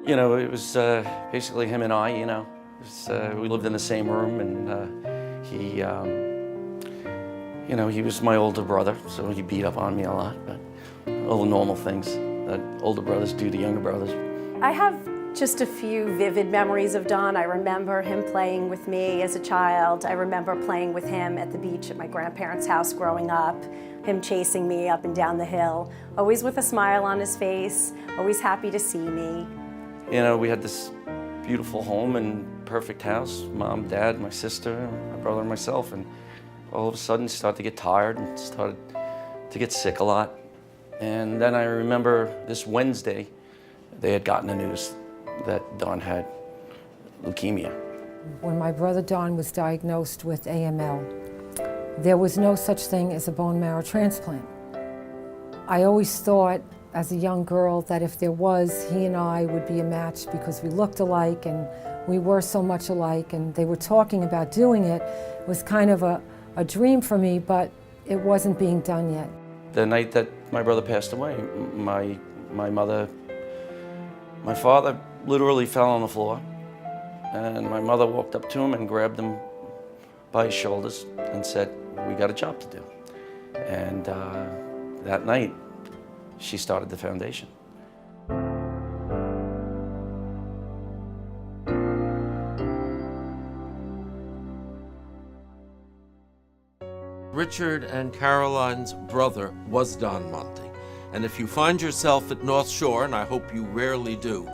You know, it was basically him and I, you know. We lived in the same room, and you know, he was my older brother, so he beat up on me a lot, but all the normal things that older brothers do to younger brothers. I have just a few vivid memories of Don. I remember him playing with me as a child. I remember playing with him at the beach at my grandparents' house growing up, him chasing me up and down the hill, always with a smile on his face, always happy to see me. You know, we had this beautiful home and perfect house, mom, dad, my sister, my brother, and myself, and all of a sudden started to get tired and started to get sick a lot. And then I remember this Wednesday, they had gotten the news that Don had leukemia. When my brother Don was diagnosed with AML, there was no such thing as a bone marrow transplant. I always thought as a young girl that if there was, he and I would be a match because we looked alike and we were so much alike, and they were talking about doing it. It was kind of a dream for me, but it wasn't being done yet. The night that my brother passed away, my father literally fell on the floor, and my mother walked up to him and grabbed him by his shoulders and said, "We got a job to do." And that night, she started the foundation. Richard and Caroline's brother was Don Monti. And if you find yourself at North Shore, and I hope you rarely do,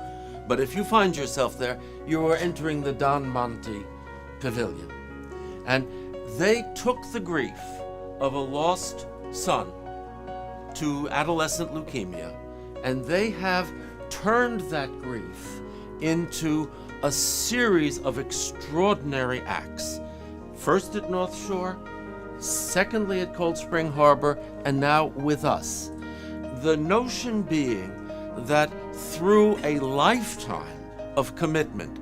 but if you find yourself there, you are entering the Don Monti Pavilion. And they took the grief of a lost son to adolescent leukemia, and they have turned that grief into a series of extraordinary acts. First at North Shore, secondly at Cold Spring Harbor, and now with us. The notion being that through a lifetime of commitment,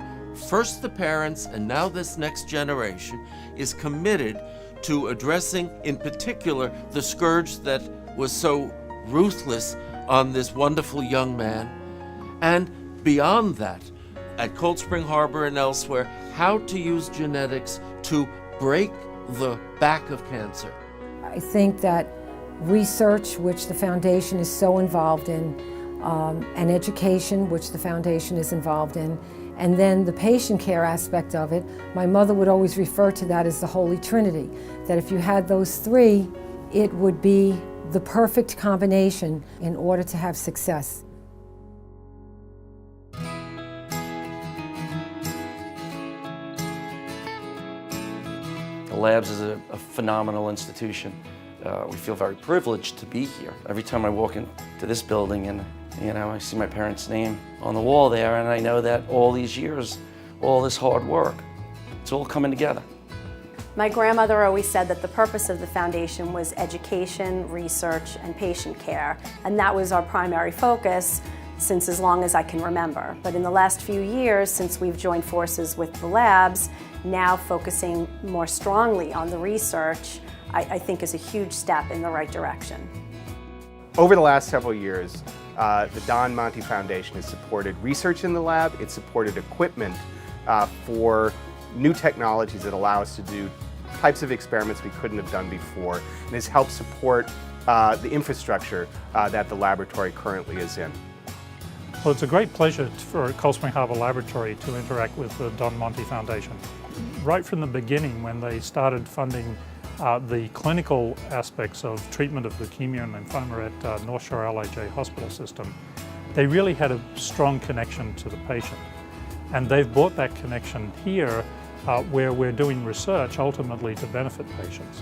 first the parents and now this next generation is committed to addressing in particular the scourge that was so ruthless on this wonderful young man, and beyond that, at Cold Spring Harbor and elsewhere, how to use genetics to break the back of cancer. I think that research, which the foundation is so involved in, and education, which the foundation is involved in, and then the patient care aspect of it, my mother would always refer to that as the Holy Trinity, that if you had those three, it would be the perfect combination in order to have success. The Labs is a phenomenal institution. We feel very privileged to be here. Every time I walk into this building and I see my parents' name on the wall there, and I know that all these years, all this hard work, it's all coming together. My grandmother always said that the purpose of the foundation was education, research, and patient care, and that was our primary focus since as long as I can remember. But in the last few years, since we've joined forces with the Labs, now focusing more strongly on the research, I think is a huge step in the right direction. Over the last several years, the Don Monti Foundation has supported research in the lab. It's supported equipment for new technologies that allow us to do types of experiments we couldn't have done before, and has helped support the infrastructure that the laboratory currently is in. Well, it's a great pleasure for Cold Spring Harbor Laboratory to interact with the Don Monti Foundation. Right from the beginning, when they started funding the clinical aspects of treatment of leukemia and lymphoma at North Shore LIJ Hospital System, they really had a strong connection to the patient. And they've brought that connection here where we're doing research ultimately to benefit patients.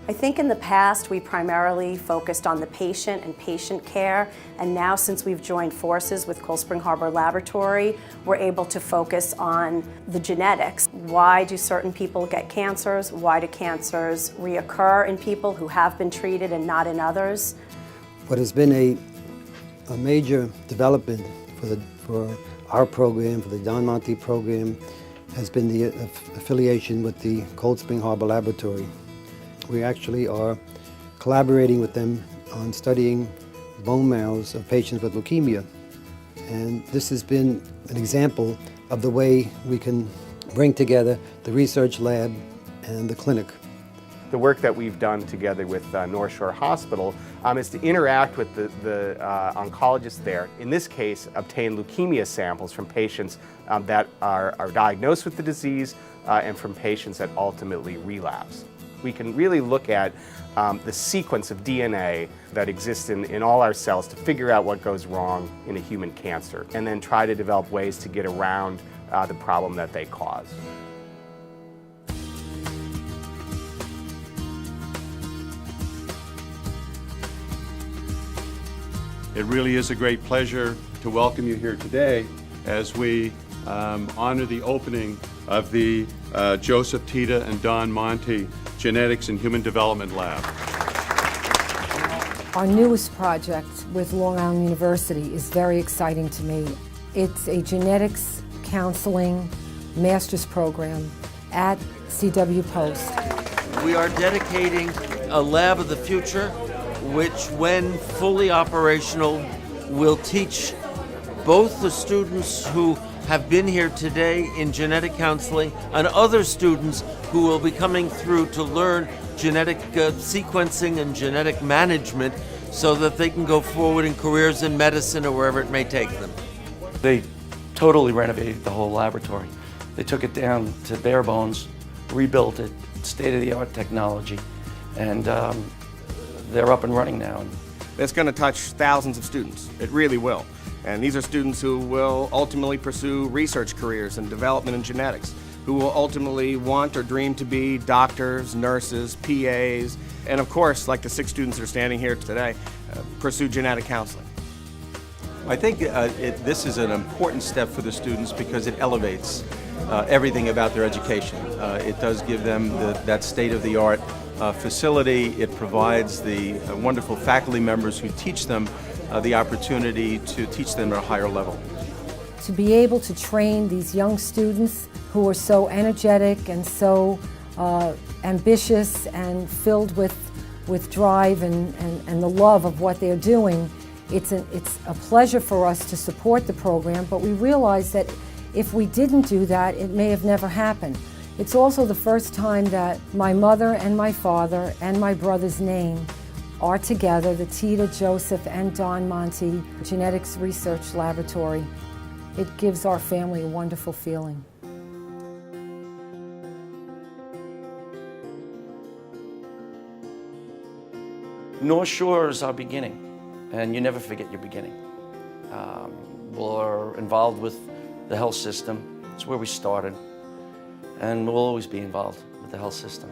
I think in the past we primarily focused on the patient and patient care, and now since we've joined forces with Cold Spring Harbor Laboratory, we're able to focus on the genetics. Why do certain people get cancers? Why do cancers reoccur in people who have been treated and not in others? What has been a major development for our program, for the Don Monti program, has been the affiliation with the Cold Spring Harbor Laboratory. We actually are collaborating with them on studying bone marrows of patients with leukemia. And this has been an example of the way we can bring together the research lab and the clinic. The work that we've done together with North Shore Hospital is to interact with the oncologists there. In this case, obtain leukemia samples from patients that are diagnosed with the disease and from patients that ultimately relapse. We can really look at the sequence of DNA that exists in all our cells to figure out what goes wrong in a human cancer, and then try to develop ways to get around the problem that they cause. It really is a great pleasure to welcome you here today as we honor the opening of the Joseph Tita and Don Monti Genetics and Human Development Lab. Our newest project with Long Island University is very exciting to me. It's a genetics counseling master's program at CW Post. We are dedicating a lab of the future, which, when fully operational, will teach both the students who have been here today in genetic counseling and other students who will be coming through to learn genetic sequencing and genetic management so that they can go forward in careers in medicine or wherever it may take them. They totally renovated the whole laboratory. They took it down to bare bones, rebuilt it, state-of-the-art technology, and they're up and running now. It's going to touch thousands of students. It really will. And these are students who will ultimately pursue research careers and development in genetics, who will ultimately want or dream to be doctors, nurses, PAs, and of course, like the 6 students that are standing here today, pursue genetic counseling. I think this is an important step for the students because it elevates everything about their education. It does give them that state-of-the-art facility. It provides the wonderful faculty members who teach them the opportunity to teach them at a higher level. To be able to train these young students who are so energetic and so ambitious and filled with drive and the love of what they're doing, it's a pleasure for us to support the program, but we realize that if we didn't do that, it may have never happened. It's also the first time that my mother and my father and my brother's name are together, the Tita, Joseph, and Don Monti Genetics Research Laboratory. It gives our family a wonderful feeling. North Shore is our beginning, and you never forget your beginning. We're involved with the health system. It's where we started, and we'll always be involved with the health system.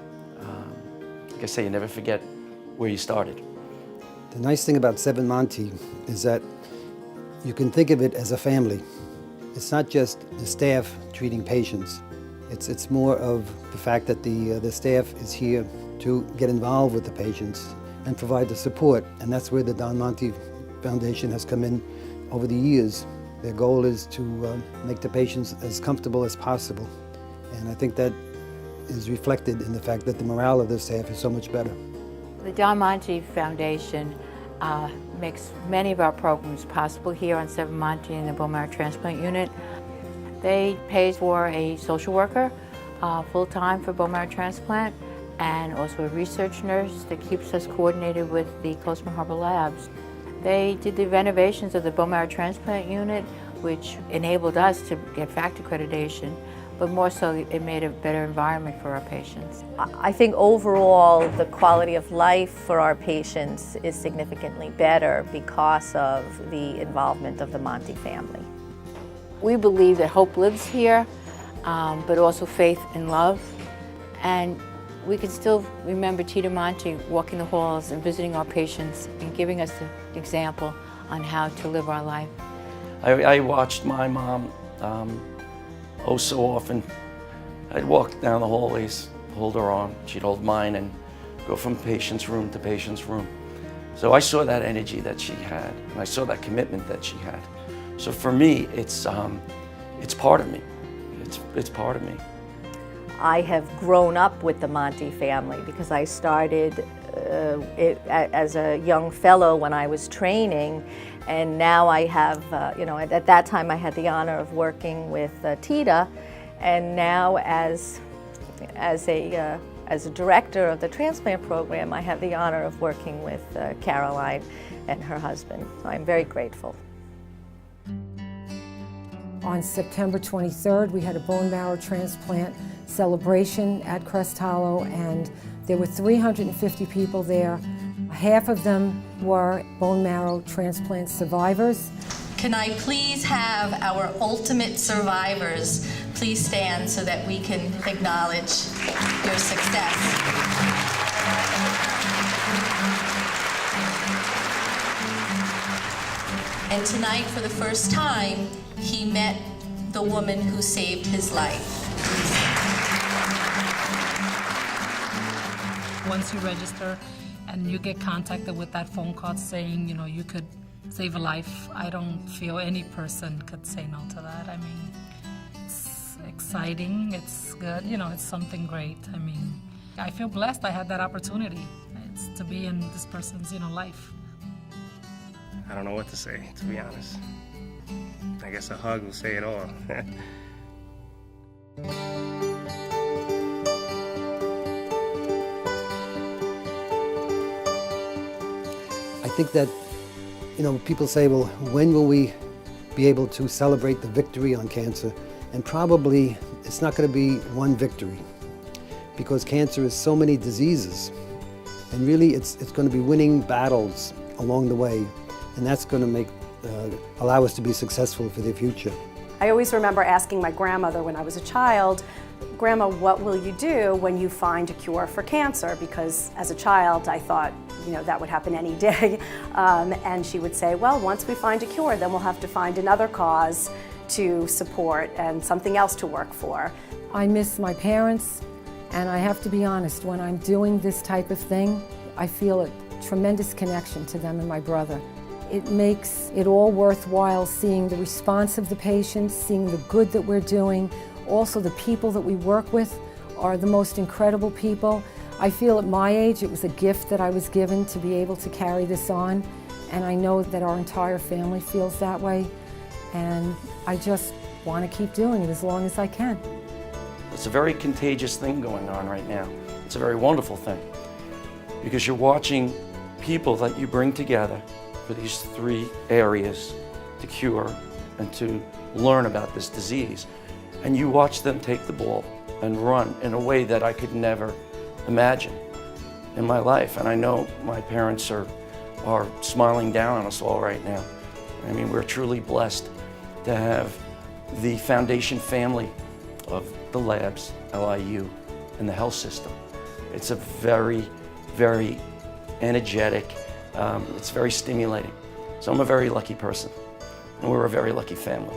Like I say, you never forget where you started. The nice thing about 7 Monti is that you can think of it as a family. It's not just the staff treating patients. It's more of the fact that the staff is here to get involved with the patients and provide the support, and that's where the Don Monti Foundation has come in over the years. Their goal is to make the patients as comfortable as possible, and I think that is reflected in the fact that the morale of the staff is so much better. The Don Monti Foundation makes many of our programs possible here on 7 Monti in the bone marrow transplant unit. They pay for a social worker full-time for bone marrow transplant, and also a research nurse that keeps us coordinated with the Coastal Harbor Labs. They did the renovations of the bone marrow transplant unit, which enabled us to get FACT accreditation, but more so it made a better environment for our patients. I think overall the quality of life for our patients is significantly better because of the involvement of the Monti family. We believe that hope lives here, but also faith and love. And we can still remember Tita Monti walking the halls and visiting our patients and giving us the example on how to live our life. I watched my mom oh so often. I'd walk down the hallways, hold her arm, she'd hold mine, and go from patient's room to patient's room. So I saw that energy that she had, and I saw that commitment that she had. So for me, it's part of me. It's part of me. I have grown up with the Monti family because I started as a young fellow when I was training, and now I have, at that time I had the honor of working with Tita, and now as a director of the transplant program, I have the honor of working with Caroline and her husband. So I'm very grateful. On September 23rd, we had a bone marrow transplant celebration at Crest Hollow, and there were 350 people there. Half of them were bone marrow transplant survivors. Can I please have our ultimate survivors please stand so that we can acknowledge your success. And tonight, for the first time, he met the woman who saved his life. Once you register and you get contacted with that phone call saying, you could save a life, I don't feel any person could say no to that. I mean, it's exciting, it's good, it's something great. I mean, I feel blessed I had that opportunity. It's to be in this person's, life. I don't know what to say, to be honest. I guess a hug will say it all. I think that, people say, well, when will we be able to celebrate the victory on cancer? And probably it's not going to be one victory, because cancer is so many diseases. And really it's going to be winning battles along the way. And that's going to allow us to be successful for the future. I always remember asking my grandmother when I was a child, Grandma, what will you do when you find a cure for cancer? Because as a child, I thought, that would happen any day. And she would say, well, once we find a cure, then we'll have to find another cause to support and something else to work for. I miss my parents, and I have to be honest, when I'm doing this type of thing, I feel a tremendous connection to them and my brother. It makes it all worthwhile seeing the response of the patients, seeing the good that we're doing. Also, the people that we work with are the most incredible people. I feel at my age it was a gift that I was given to be able to carry this on, and I know that our entire family feels that way, and I just want to keep doing it as long as I can. It's a very contagious thing going on right now. It's a very wonderful thing, because you're watching people that you bring together for these three areas to cure and to learn about this disease. And you watch them take the ball and run in a way that I could never imagine in my life. And I know my parents are smiling down on us all right now. I mean, we're truly blessed to have the foundation family of the labs, LIU, and the health system. It's a very, very energetic, it's very stimulating. So I'm a very lucky person, and we're a very lucky family.